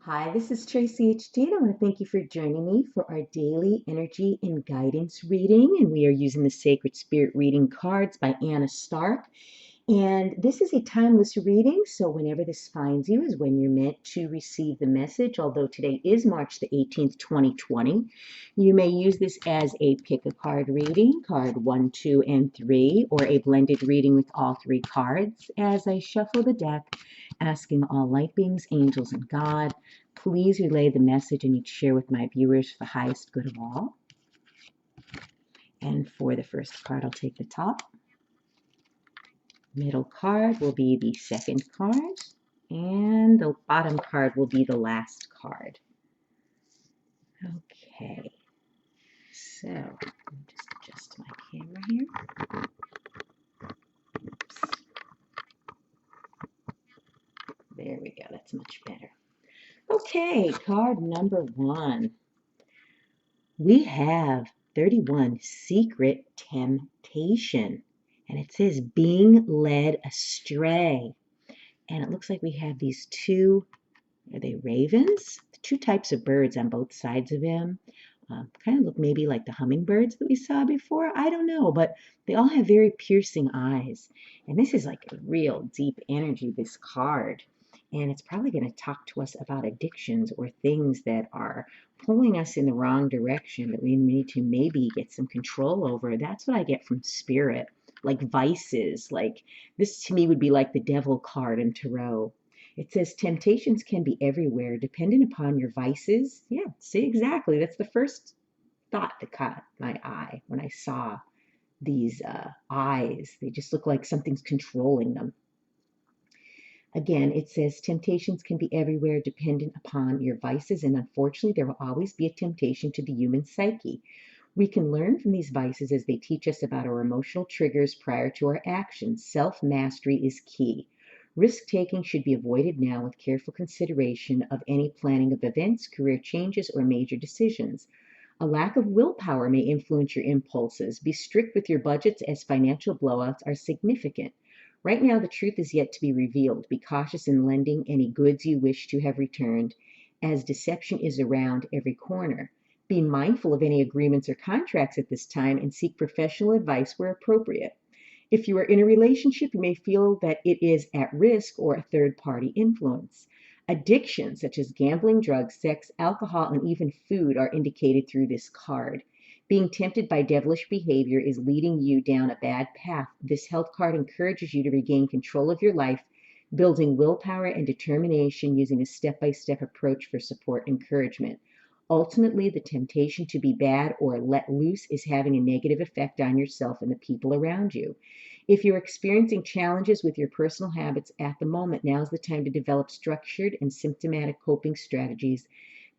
Hi, this is Tracy HD, and I want to thank you for joining me for our daily energy and guidance reading. And we are using the Sacred Spirit Reading cards by Anna Stark. And this is a timeless reading, so whenever this finds you is when you're meant to receive the message. Although today is March the 18th, 2020, you may use this as a pick a card reading, card 1, 2, and 3, or a blended reading with all three cards as I shuffle the deck, asking all light beings, angels, and God, please relay the message I need to share with my viewers for the highest good of all. And for the first card, I'll take the top. Middle card will be the second card, and the bottom card will be the last card. Okay, so let me just adjust my camera here. Oops. There we go, that's much better. Okay, card number 1. We have 31, Secret Temptation, and it says being led astray. And it looks like we have these two, are they ravens? Two types of birds on both sides of him. Kind of look maybe like the hummingbirds that we saw before. I don't know, but they all have very piercing eyes. And this is like a real deep energy, this card. And it's probably going to talk to us about addictions or things that are pulling us in the wrong direction that we need to maybe get some control over. That's what I get from spirit, like vices. Like this to me would be like the devil card in tarot. It says temptations can be everywhere, dependent upon your vices. Yeah, see, exactly. That's the first thought that caught my eye when I saw these eyes. They just look like something's controlling them. Again, it says temptations can be everywhere, dependent upon your vices, and unfortunately, there will always be a temptation to the human psyche. We can learn from these vices as they teach us about our emotional triggers prior to our actions. Self-mastery is key. Risk-taking should be avoided now with careful consideration of any planning of events, career changes, or major decisions. A lack of willpower may influence your impulses. Be strict with your budgets as financial blowouts are significant. Right now, the truth is yet to be revealed. Be cautious in lending any goods you wish to have returned, as deception is around every corner. Be mindful of any agreements or contracts at this time and seek professional advice where appropriate. If you are in a relationship, you may feel that it is at risk or a third-party influence. Addictions such as gambling, drugs, sex, alcohol, and even food are indicated through this card. Being tempted by devilish behavior is leading you down a bad path. This health card encourages you to regain control of your life, building willpower and determination using a step-by-step approach for support and encouragement. Ultimately, the temptation to be bad or let loose is having a negative effect on yourself and the people around you. If you're experiencing challenges with your personal habits at the moment, now is the time to develop structured and systematic coping strategies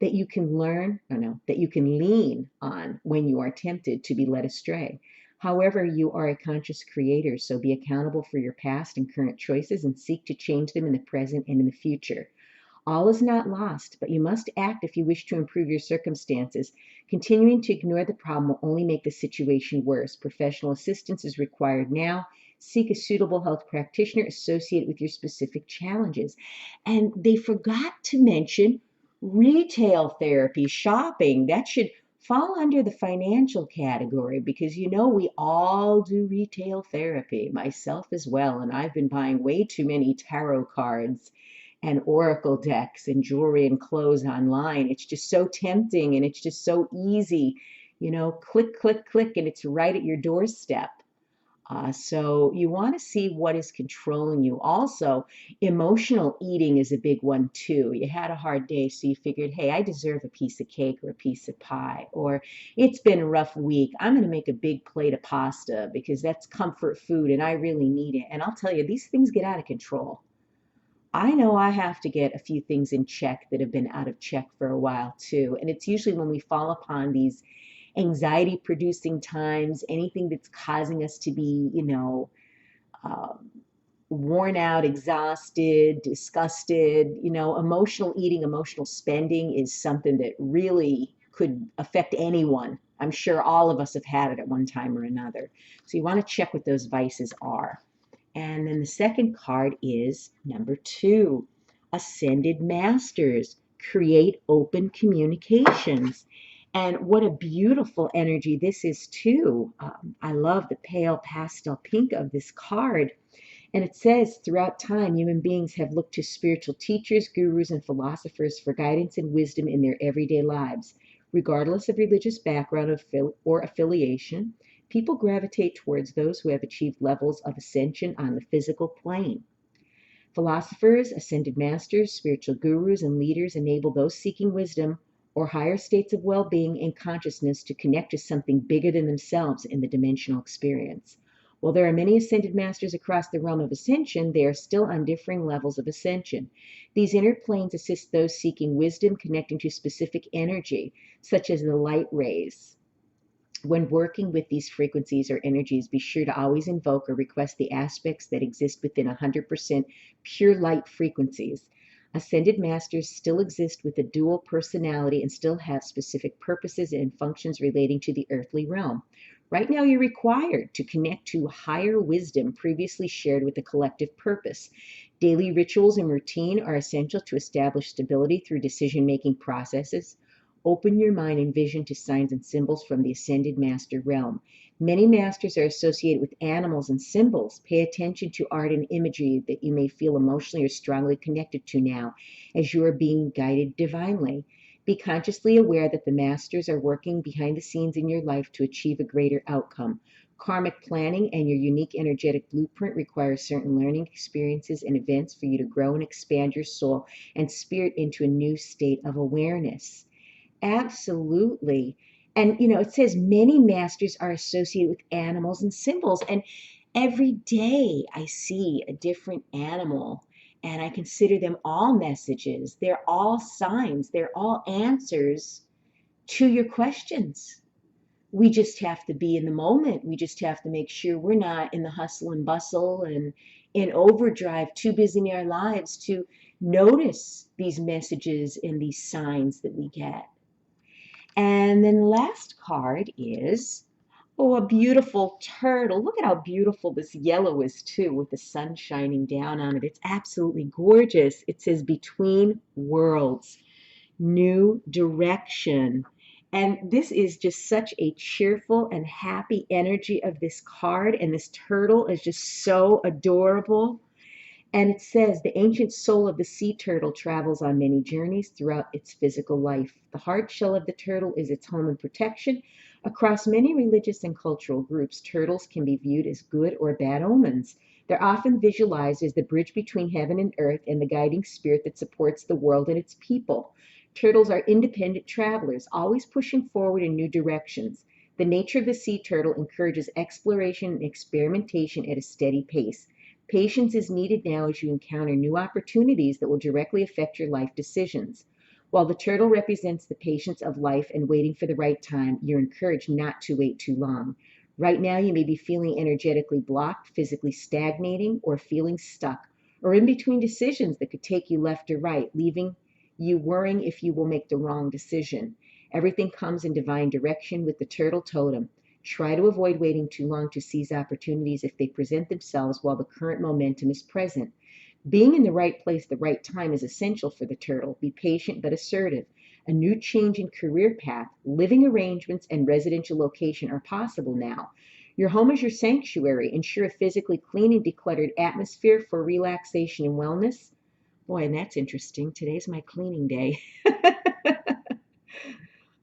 that you can that you can lean on when you are tempted to be led astray. However, you are a conscious creator, so be accountable for your past and current choices and seek to change them in the present and in the future. All is not lost, but you must act if you wish to improve your circumstances. Continuing to ignore the problem will only make the situation worse. Professional assistance is required now. Seek a suitable health practitioner associated with your specific challenges. And they forgot to mention retail therapy, shopping. That should fall under the financial category because we all do retail therapy, myself as well. And I've been buying way too many tarot cards and oracle decks and jewelry and clothes online. It's just so tempting and it's just so easy. Click, click, click, and it's right at your doorstep. So you want to see what is controlling you. Also, emotional eating is a big one too. You had a hard day, so you figured, hey, I deserve a piece of cake or a piece of pie. Or it's been a rough week. I'm going to make a big plate of pasta because that's comfort food and I really need it. And I'll tell you, these things get out of control. I know I have to get a few things in check that have been out of check for a while too. And it's usually when we fall upon these anxiety producing times, anything that's causing us to be, um, worn out, exhausted, disgusted. Emotional eating, emotional spending is something that really could affect anyone. I'm sure all of us have had it at one time or another. So you want to check what those vices are. And then the second card is number 2, Ascended Masters. create open communications. And what a beautiful energy this is too. I love the pale pastel pink of this card. And it says, throughout time, human beings have looked to spiritual teachers, gurus, and philosophers for guidance and wisdom in their everyday lives. Regardless of religious background or affiliation, people gravitate towards those who have achieved levels of ascension on the physical plane. Philosophers, ascended masters, spiritual gurus, and leaders enable those seeking wisdom or higher states of well being and consciousness to connect to something bigger than themselves in the dimensional experience. While there are many ascended masters across the realm of ascension, they are still on differing levels of ascension. These inner planes assist those seeking wisdom connecting to specific energy, such as the light rays. When working with these frequencies or energies, be sure to always invoke or request the aspects that exist within 100% pure light frequencies. Ascended masters still exist with a dual personality and still have specific purposes and functions relating to the earthly realm. Right now, you're required to connect to higher wisdom previously shared with the collective purpose. Daily rituals and routine are essential to establish stability through decision-making processes. Open your mind and vision to signs and symbols from the ascended master realm. Many masters are associated with animals and symbols. Pay attention to art and imagery that you may feel emotionally or strongly connected to now as you are being guided divinely. Be consciously aware that the masters are working behind the scenes in your life to achieve a greater outcome. Karmic planning and your unique energetic blueprint require certain learning experiences and events for you to grow and expand your soul and spirit into a new state of awareness. Absolutely. And it says many masters are associated with animals and symbols. And every day I see a different animal and I consider them all messages. They're all signs. They're all answers to your questions. We just have to be in the moment. We just have to make sure we're not in the hustle and bustle and in overdrive, too busy in our lives to notice these messages and these signs that we get. And then the last card is, oh, a beautiful turtle. Look at how beautiful this yellow is too, with the sun shining down on it. It's absolutely gorgeous. It says between worlds, new direction. And this is just such a cheerful and happy energy of this card. And this turtle is just so adorable. And it says the ancient soul of the sea turtle travels on many journeys throughout its physical life. The hard shell of the turtle is its home and protection. Across many religious and cultural groups, turtles can be viewed as good or bad omens. They're often visualized as the bridge between heaven and earth and the guiding spirit that supports the world and its people. Turtles are independent travelers, always pushing forward in new directions. The nature of the sea turtle encourages exploration and experimentation at a steady pace. Patience is needed now as you encounter new opportunities that will directly affect your life decisions. While the turtle represents the patience of life and waiting for the right time, you're encouraged not to wait too long. Right now, you may be feeling energetically blocked, physically stagnating, or feeling stuck, or in between decisions that could take you left or right, leaving you worrying if you will make the wrong decision. Everything comes in divine direction with the turtle totem. Try to avoid waiting too long to seize opportunities if they present themselves while the current momentum is present. Being in the right place at the right time is essential for the turtle. Be patient but assertive. A new change in career path, living arrangements, and residential location are possible now. Your home is your sanctuary. Ensure a physically clean and decluttered atmosphere for relaxation and wellness. Boy, and that's interesting. Today's my cleaning day.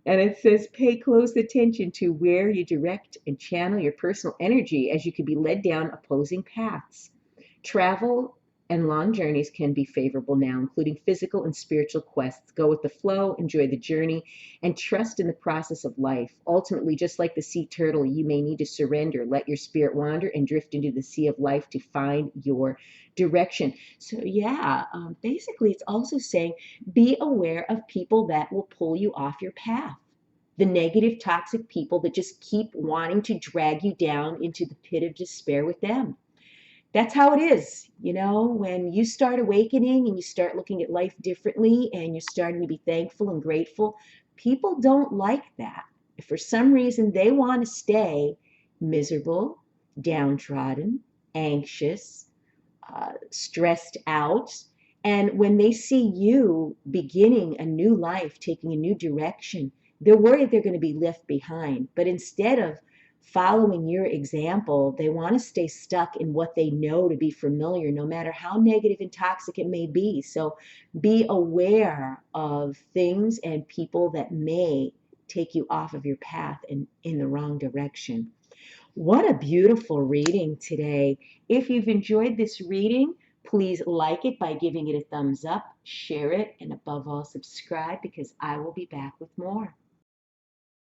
And it says pay close attention to where you direct and channel your personal energy as you could be led down opposing paths. Travel and long journeys can be favorable now, including physical and spiritual quests. Go with the flow, enjoy the journey, and trust in the process of life. Ultimately, just like the sea turtle, you may need to surrender, let your spirit wander, and drift into the sea of life to find your direction. So, yeah, basically, it's also saying be aware of people that will pull you off your path. The negative, toxic people that just keep wanting to drag you down into the pit of despair with them. That's how it is, when you start awakening and you start looking at life differently and you're starting to be thankful and grateful, people don't like that. If for some reason they want to stay miserable, downtrodden, anxious, stressed out, And when they see you beginning a new life, taking a new direction, they're worried they're going to be left behind. But instead of following your example, they want to stay stuck in what they know to be familiar, no matter how negative and toxic it may be. So be aware of things and people that may take you off of your path and in the wrong direction. What a beautiful reading today. If you've enjoyed this reading, please like it by giving it a thumbs up, share it, and above all, subscribe, because I will be back with more.